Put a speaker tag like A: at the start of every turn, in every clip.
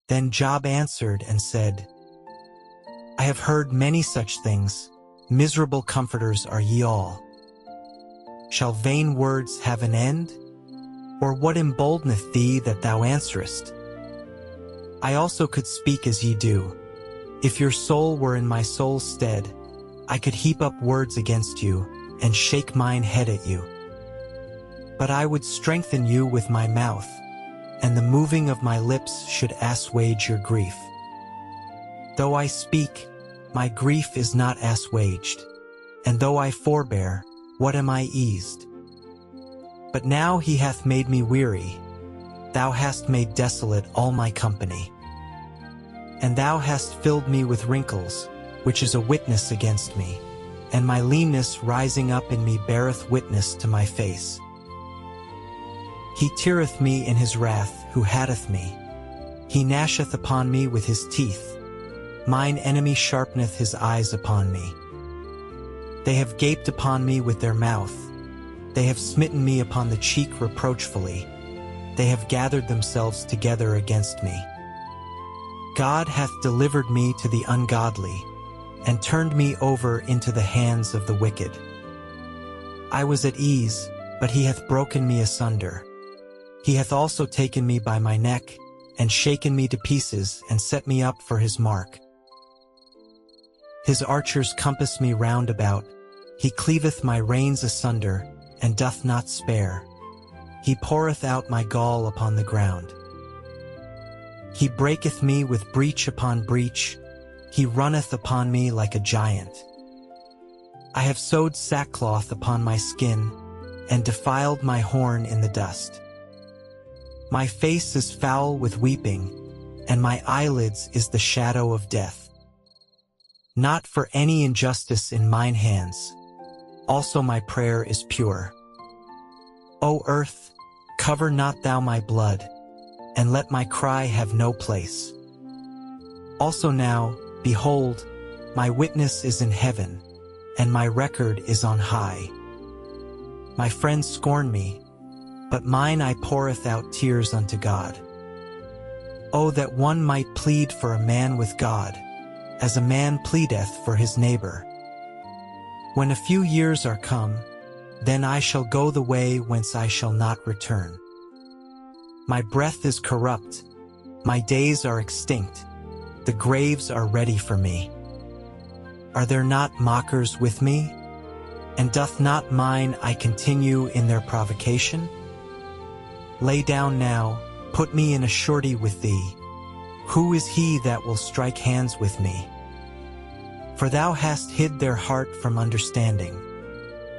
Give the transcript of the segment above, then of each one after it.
A: Then Job answered and said, I have heard many such things. Miserable comforters are ye all. Shall vain words have an end? Or what emboldeneth thee that thou answerest? I also could speak as ye do. If your soul were in my soul's stead, I could heap up words against you, and shake mine head at you. But I would strengthen you with my mouth, and the moving of my lips should assuage your grief. Though I speak, my grief is not assuaged, and though I forbear, what am I eased? But now he hath made me weary. Thou hast made desolate all my company. And thou hast filled me with wrinkles, which is a witness against me, and my leanness rising up in me beareth witness to my face. He teareth me in his wrath, who hateth me. He gnasheth upon me with his teeth. Mine enemy sharpeneth his eyes upon me. They have gaped upon me with their mouth. They have smitten me upon the cheek reproachfully. They have gathered themselves together against me. God hath delivered me to the ungodly, and turned me over into the hands of the wicked. I was at ease, but he hath broken me asunder. He hath also taken me by my neck, and shaken me to pieces, and set me up for his mark. His archers compass me round about. He cleaveth my reins asunder, and doth not spare. He poureth out my gall upon the ground. He breaketh me with breach upon breach. He runneth upon me like a giant. I have sewed sackcloth upon my skin, and defiled my horn in the dust. My face is foul with weeping, and my eyelids is the shadow of death. Not for any injustice in mine hands. Also my prayer is pure. O earth, cover not thou my blood, and let my cry have no place. Also now, behold, my witness is in heaven, and my record is on high. My friends scorn me, but mine eye poureth out tears unto God. Oh, that one might plead for a man with God, as a man pleadeth for his neighbor. When a few years are come, then I shall go the way whence I shall not return. My breath is corrupt, my days are extinct, the graves are ready for me. Are there not mockers with me? And doth not mine eye continue in their provocation? Lay down now, put me in a surety with thee. Who is he that will strike hands with me? For thou hast hid their heart from understanding,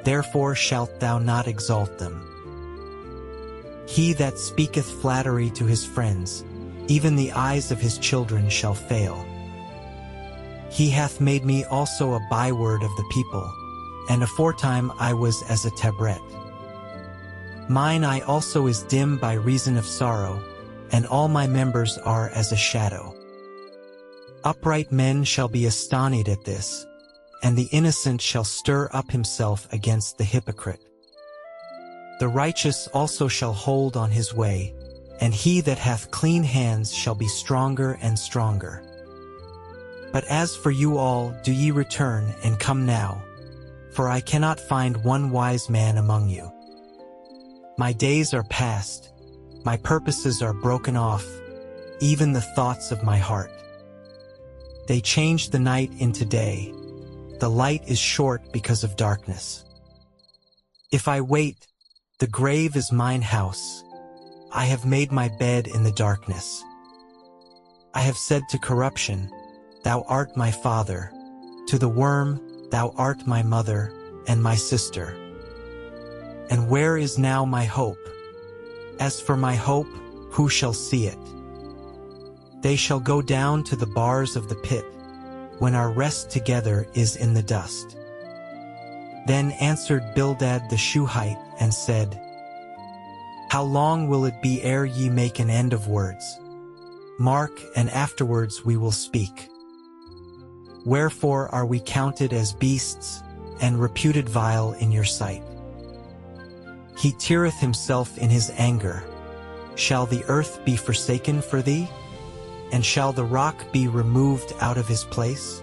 A: therefore shalt thou not exalt them. He that speaketh flattery to his friends, even the eyes of his children shall fail. He hath made me also a byword of the people, and aforetime I was as a tabret. Mine eye also is dim by reason of sorrow, and all my members are as a shadow. Upright men shall be astonished at this, and the innocent shall stir up himself against the hypocrite. The righteous also shall hold on his way, and he that hath clean hands shall be stronger and stronger. But as for you all, do ye return, and come now, for I cannot find one wise man among you. My days are past, my purposes are broken off, even the thoughts of my heart. They change the night into day, the light is short because of darkness. If I wait, the grave is mine house. I have made my bed in the darkness. I have said to corruption, Thou art my father, to the worm, Thou art my mother and my sister. And where is now my hope? As for my hope, who shall see it? They shall go down to the bars of the pit, when our rest together is in the dust. Then answered Bildad the Shuhite, and said, How long will it be ere ye make an end of words? Mark, and afterwards we will speak. Wherefore are we counted as beasts, and reputed vile in your sight? He teareth himself in his anger. Shall the earth be forsaken for thee? And shall the rock be removed out of his place?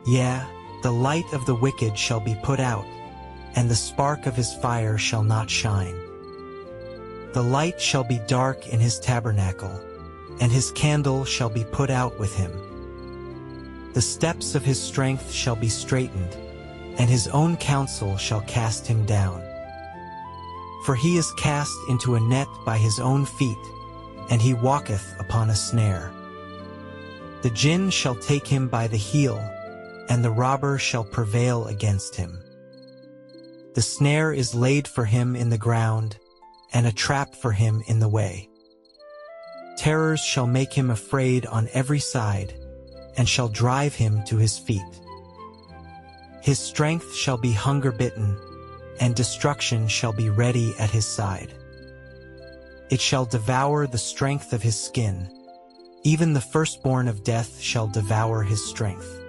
A: Yea, the light of the wicked shall be put out, and the spark of his fire shall not shine. The light shall be dark in his tabernacle, and his candle shall be put out with him. The steps of his strength shall be straightened, and his own counsel shall cast him down. For he is cast into a net by his own feet, and he walketh upon a snare. The jinn shall take him by the heel, and the robber shall prevail against him. The snare is laid for him in the ground, and a trap for him in the way. Terrors shall make him afraid on every side, and shall drive him to his feet. His strength shall be hunger-bitten, and destruction shall be ready at his side. It shall devour the strength of his skin, even the firstborn of death shall devour his strength.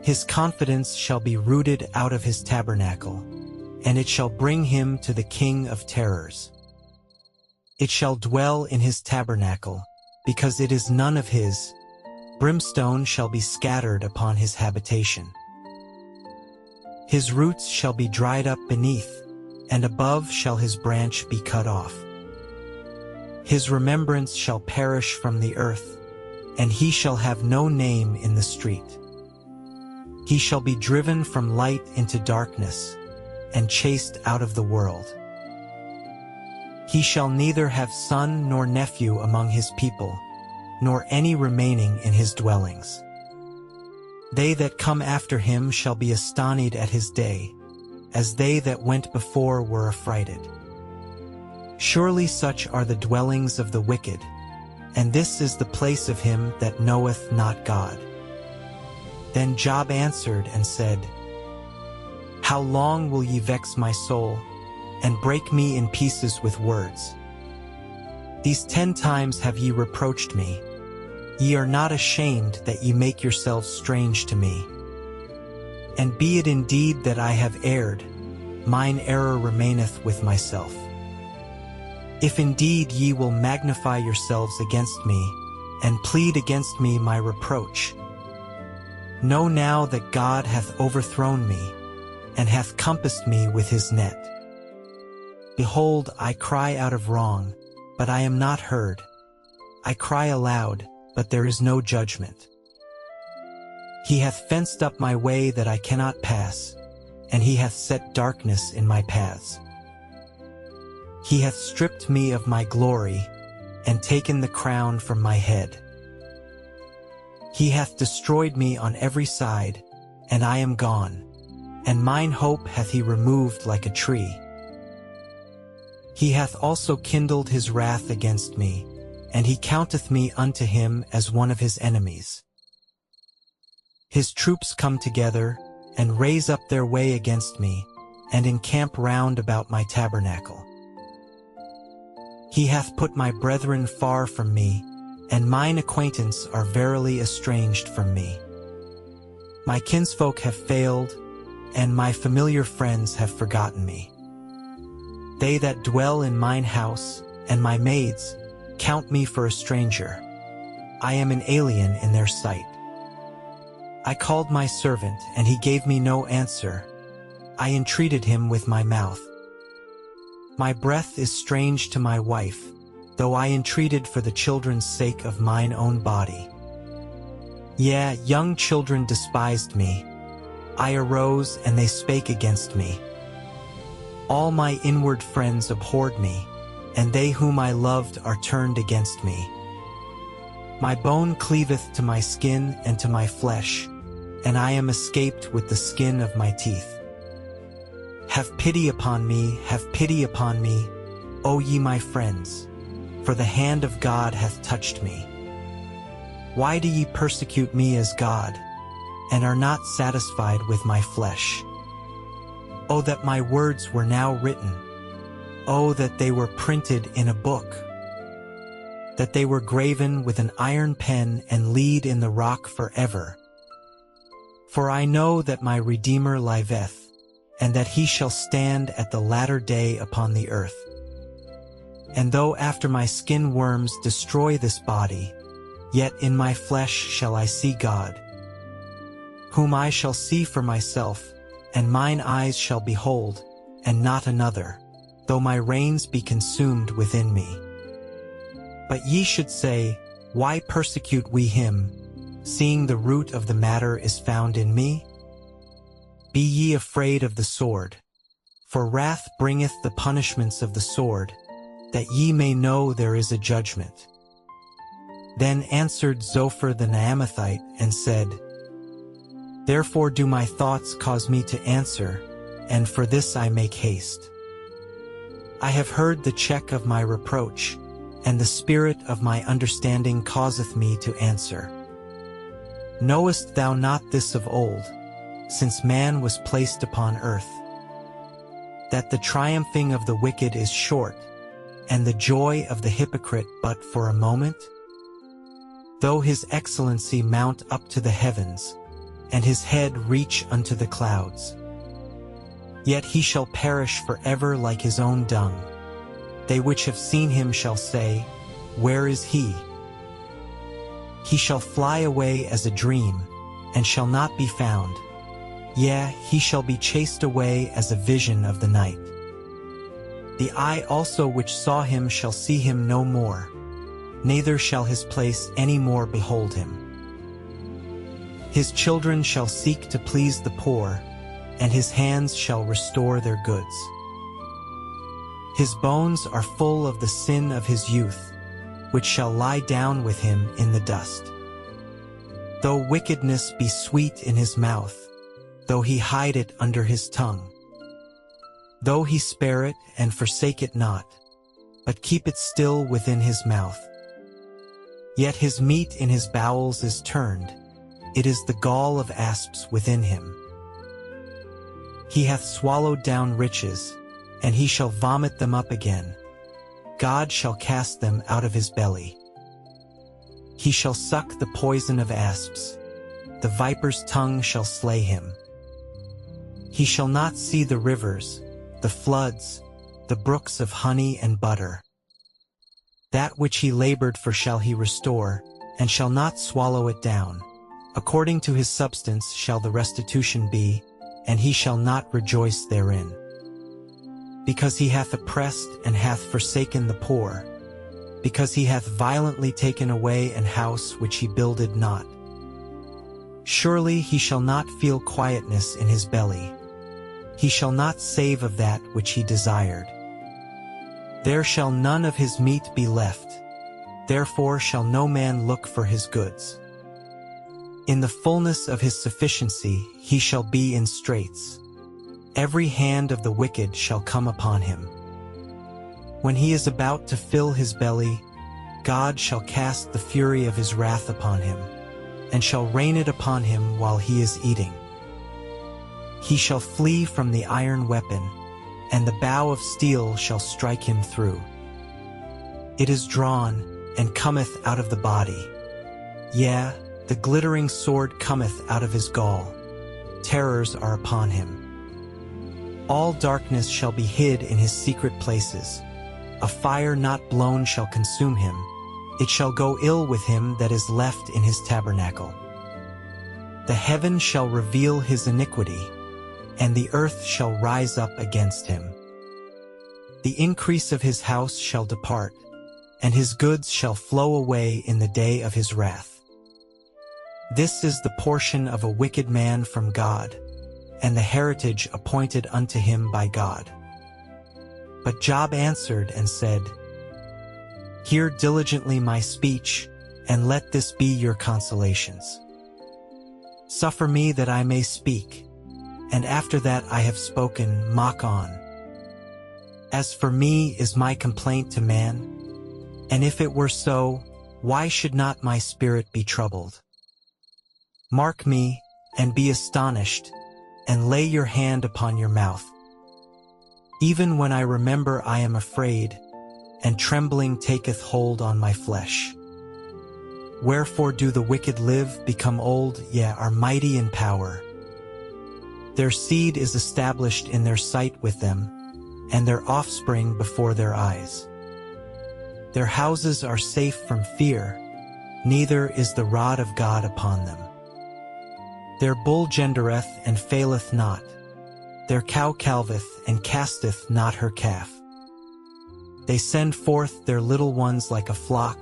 A: His confidence shall be rooted out of his tabernacle, and it shall bring him to the king of terrors. It shall dwell in his tabernacle, because it is none of his. Brimstone shall be scattered upon his habitation. His roots shall be dried up beneath, and above shall his branch be cut off. His remembrance shall perish from the earth, and he shall have no name in the street. He shall be driven from light into darkness, and chased out of the world. He shall neither have son nor nephew among his people, nor any remaining in his dwellings. They that come after him shall be astonied at his day, as they that went before were affrighted. Surely such are the dwellings of the wicked, and this is the place of him that knoweth not God. Then Job answered and said, How long will ye vex my soul, and break me in pieces with words? These 10 times have ye reproached me. Ye are not ashamed that ye make yourselves strange to me. And be it indeed that I have erred, mine error remaineth with myself. If indeed ye will magnify yourselves against me, and plead against me my reproach, know now that God hath overthrown me, and hath compassed me with his net. Behold, I cry out of wrong, but I am not heard. I cry aloud, but there is no judgment. He hath fenced up my way that I cannot pass, and he hath set darkness in my paths. He hath stripped me of my glory, and taken the crown from my head. He hath destroyed me on every side, and I am gone, and mine hope hath he removed like a tree. He hath also kindled his wrath against me, and he counteth me unto him as one of his enemies. His troops come together, and raise up their way against me, and encamp round about my tabernacle. He hath put my brethren far from me, and mine acquaintance are verily estranged from me. My kinsfolk have failed, and my familiar friends have forgotten me. They that dwell in mine house, and my maids, count me for a stranger. I am an alien in their sight. I called my servant, and he gave me no answer. I entreated him with my mouth. My breath is strange to my wife, though I entreated for the children's sake of mine own body. Yea, young children despised me. I arose, and they spake against me. All my inward friends abhorred me, and they whom I loved are turned against me. My bone cleaveth to my skin and to my flesh, and I am escaped with the skin of my teeth. Have pity upon me, O ye my friends, for the hand of God hath touched me. Why do ye persecute me as God, and are not satisfied with my flesh? O that my words were now written, O that they were printed in a book, that they were graven with an iron pen and lead in the rock forever. For I know that my Redeemer liveth, and that he shall stand at the latter day upon the earth. And though after my skin worms destroy this body, yet in my flesh shall I see God, whom I shall see for myself, and mine eyes shall behold, and not another, though my reins be consumed within me. But ye should say, Why persecute we him, seeing the root of the matter is found in me? Be ye afraid of the sword, for wrath bringeth the punishments of the sword, that ye may know there is a judgment. Then answered Zophar the Naamathite, and said, Therefore do my thoughts cause me to answer, and for this I make haste. I have heard the check of my reproach, and the spirit of my understanding causeth me to answer. Knowest thou not this of old, since man was placed upon earth, that the triumphing of the wicked is short, and the joy of the hypocrite but for a moment? Though his excellency mount up to the heavens, and his head reach unto the clouds, yet he shall perish forever like his own dung. They which have seen him shall say, Where is he? He shall fly away as a dream, and shall not be found. Yea, he shall be chased away as a vision of the night. The eye also which saw him shall see him no more, neither shall his place any more behold him. His children shall seek to please the poor, and his hands shall restore their goods. His bones are full of the sin of his youth, which shall lie down with him in the dust. Though wickedness be sweet in his mouth, though he hide it under his tongue, though he spare it and forsake it not, but keep it still within his mouth, yet his meat in his bowels is turned, it is the gall of asps within him. He hath swallowed down riches, and he shall vomit them up again. God shall cast them out of his belly. He shall suck the poison of asps. The viper's tongue shall slay him. He shall not see the rivers, the floods, the brooks of honey and butter. That which he labored for shall he restore, and shall not swallow it down. According to his substance shall the restitution be, and he shall not rejoice therein. Because he hath oppressed and hath forsaken the poor, because he hath violently taken away an house which he builded not. Surely he shall not feel quietness in his belly. He shall not save of that which he desired. There shall none of his meat be left, therefore shall no man look for his goods. In the fullness of his sufficiency he shall be in straits. Every hand of the wicked shall come upon him. When he is about to fill his belly, God shall cast the fury of his wrath upon him, and shall rain it upon him while he is eating. He shall flee from the iron weapon, and the bow of steel shall strike him through. It is drawn, and cometh out of the body. Yea, the glittering sword cometh out of his gall. Terrors are upon him. All darkness shall be hid in his secret places. A fire not blown shall consume him. It shall go ill with him that is left in his tabernacle. The heaven shall reveal his iniquity, and the earth shall rise up against him. The increase of his house shall depart, and his goods shall flow away in the day of his wrath. This is the portion of a wicked man from God, and the heritage appointed unto him by God. But Job answered and said, Hear diligently my speech, and let this be your consolations. Suffer me that I may speak, and after that I have spoken, mock on. As for me is my complaint to man, and if it were so, why should not my spirit be troubled? Mark me, and be astonished, and lay your hand upon your mouth. Even when I remember I am afraid, and trembling taketh hold on my flesh. Wherefore do the wicked live, become old, yea, are mighty in power? Their seed is established in their sight with them, and their offspring before their eyes. Their houses are safe from fear, neither is the rod of God upon them. Their bull gendereth and faileth not, their cow calveth and casteth not her calf. They send forth their little ones like a flock,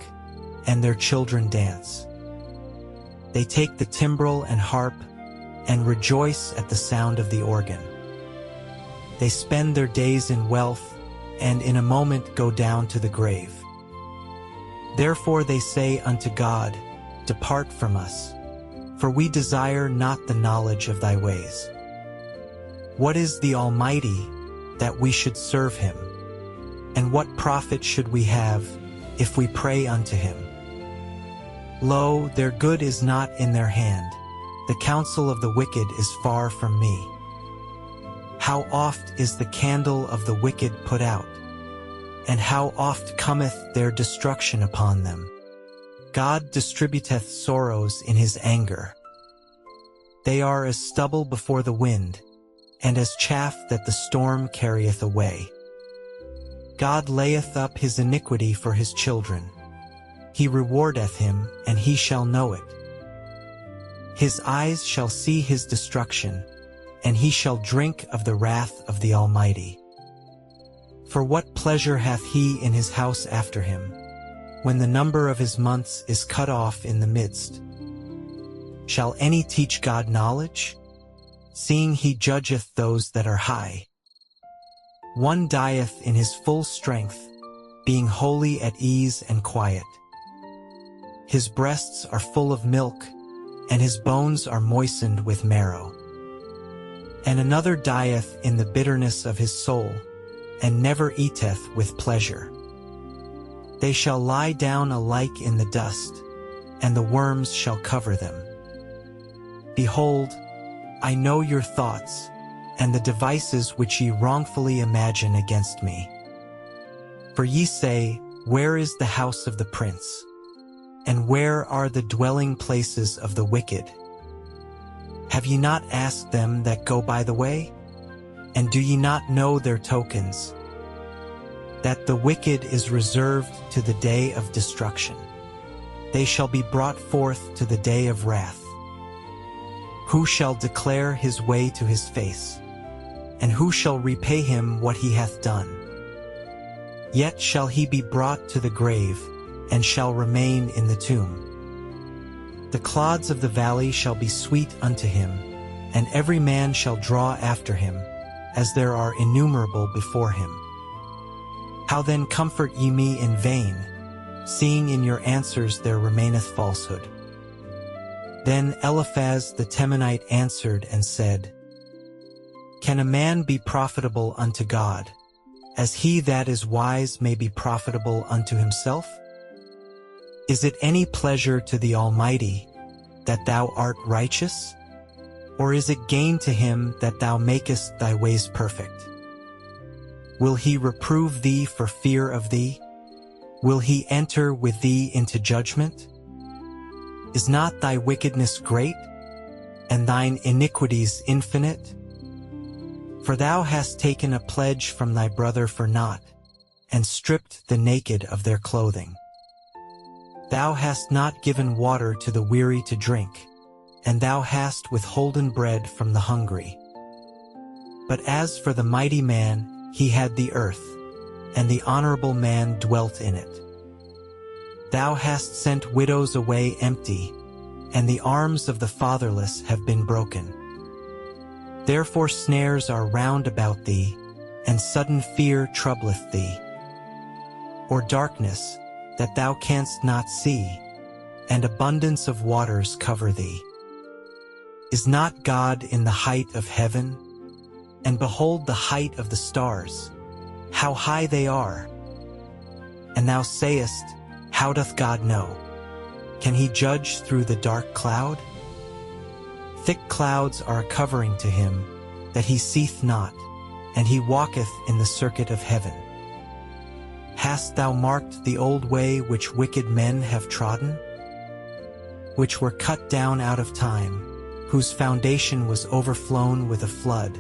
A: and their children dance. They take the timbrel and harp, and rejoice at the sound of the organ. They spend their days in wealth, and in a moment go down to the grave. Therefore they say unto God, Depart from us, for we desire not the knowledge of thy ways. What is the Almighty, that we should serve him? And what profit should we have, if we pray unto him? Lo, their good is not in their hand, the counsel of the wicked is far from me. How oft is the candle of the wicked put out, and how oft cometh their destruction upon them? God distributeth sorrows in his anger. They are as stubble before the wind, and as chaff that the storm carrieth away. God layeth up his iniquity for his children. He rewardeth him, and he shall know it. His eyes shall see his destruction, and he shall drink of the wrath of the Almighty. For what pleasure hath he in his house after him, when the number of his months is cut off in the midst? Shall any teach God knowledge, seeing he judgeth those that are high? One dieth in his full strength, being wholly at ease and quiet. His breasts are full of milk, and his bones are moistened with marrow. And another dieth in the bitterness of his soul, and never eateth with pleasure. They shall lie down alike in the dust, and the worms shall cover them. Behold, I know your thoughts, and the devices which ye wrongfully imagine against me. For ye say, Where is the house of the prince? And where are the dwelling places of the wicked? Have ye not asked them that go by the way? And do ye not know their tokens? That the wicked is reserved to the day of destruction. They shall be brought forth to the day of wrath. Who shall declare his way to his face? And who shall repay him what he hath done? Yet shall he be brought to the grave, and shall remain in the tomb. The clods of the valley shall be sweet unto him, and every man shall draw after him, as there are innumerable before him. How then comfort ye me in vain, seeing in your answers there remaineth falsehood? Then Eliphaz the Temanite answered and said, Can a man be profitable unto God, as he that is wise may be profitable unto himself? Is it any pleasure to the Almighty that thou art righteous? Or is it gain to him that thou makest thy ways perfect? Will he reprove thee for fear of thee? Will he enter with thee into judgment? Is not thy wickedness great, and thine iniquities infinite? For thou hast taken a pledge from thy brother for naught, and stripped the naked of their clothing. Thou hast not given water to the weary to drink, and thou hast withholden bread from the hungry. But as for the mighty man, he had the earth, and the honorable man dwelt in it. Thou hast sent widows away empty, and the arms of the fatherless have been broken. Therefore snares are round about thee, and sudden fear troubleth thee. Or darkness, that thou canst not see, and abundance of waters cover thee. Is not God in the height of heaven? And behold the height of the stars, how high they are. And thou sayest, How doth God know? Can he judge through the dark cloud? Thick clouds are a covering to him, that he seeth not, and he walketh in the circuit of heaven. Hast thou marked the old way which wicked men have trodden? Which were cut down out of time, whose foundation was overflown with a flood?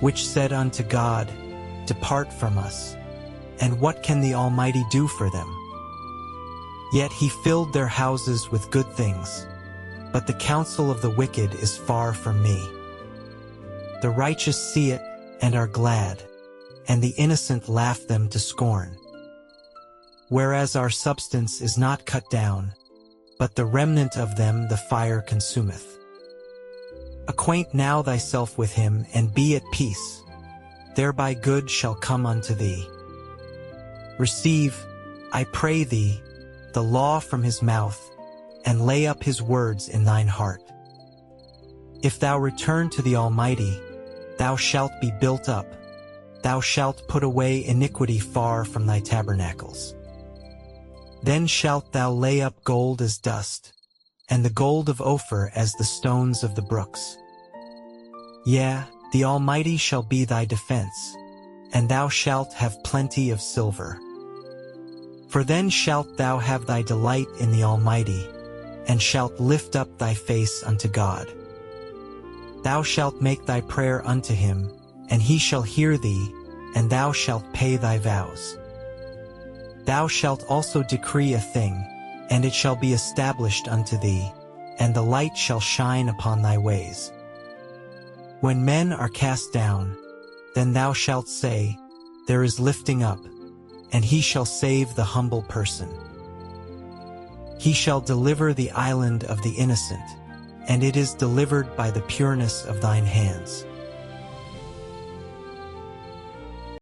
A: Which said unto God, Depart from us, and what can the Almighty do for them? Yet he filled their houses with good things, but the counsel of the wicked is far from me. The righteous see it and are glad, and the innocent laugh them to scorn. Whereas our substance is not cut down, but the remnant of them the fire consumeth. Acquaint now thyself with him, and be at peace, thereby good shall come unto thee. Receive, I pray thee, the law from his mouth, and lay up his words in thine heart. If thou return to the Almighty, thou shalt be built up, thou shalt put away iniquity far from thy tabernacles. Then shalt thou lay up gold as dust, and the gold of Ophir as the stones of the brooks. Yea, the Almighty shall be thy defense, and thou shalt have plenty of silver. For then shalt thou have thy delight in the Almighty, and shalt lift up thy face unto God. Thou shalt make thy prayer unto him, and he shall hear thee, and thou shalt pay thy vows. Thou shalt also decree a thing, and it shall be established unto thee, and the light shall shine upon thy ways. When men are cast down, then thou shalt say, There is lifting up, and he shall save the humble person. He shall deliver the island of the innocent, and it is delivered by the pureness of thine hands.